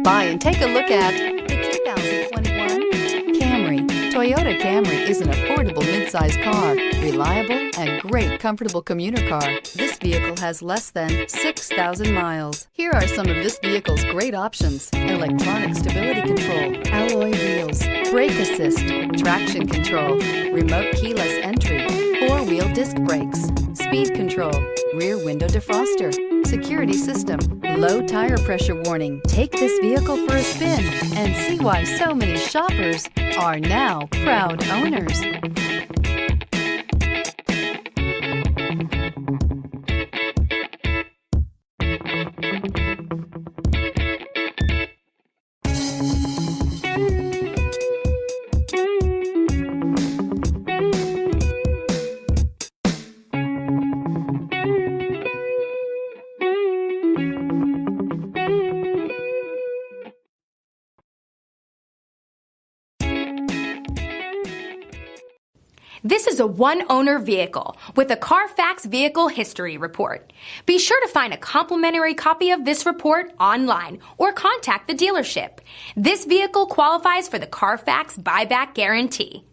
by and take a look at the 2021 Camry. Toyota Camry is an affordable midsize car, reliable and great comfortable commuter car. This vehicle has less than 6,000 miles. Here are some of this vehicle's great options: electronic stability control, alloy wheels, brake assist, traction control, remote keyless entry, four-wheel disc brakes, speed control, rear window defroster, security system, low tire pressure warning. Take this vehicle for a spin and see why so many shoppers are now proud owners. This is a one-owner vehicle with a Carfax Vehicle History Report. Be sure to find a complimentary copy of this report online or contact the dealership. This vehicle qualifies for the Carfax Buyback Guarantee.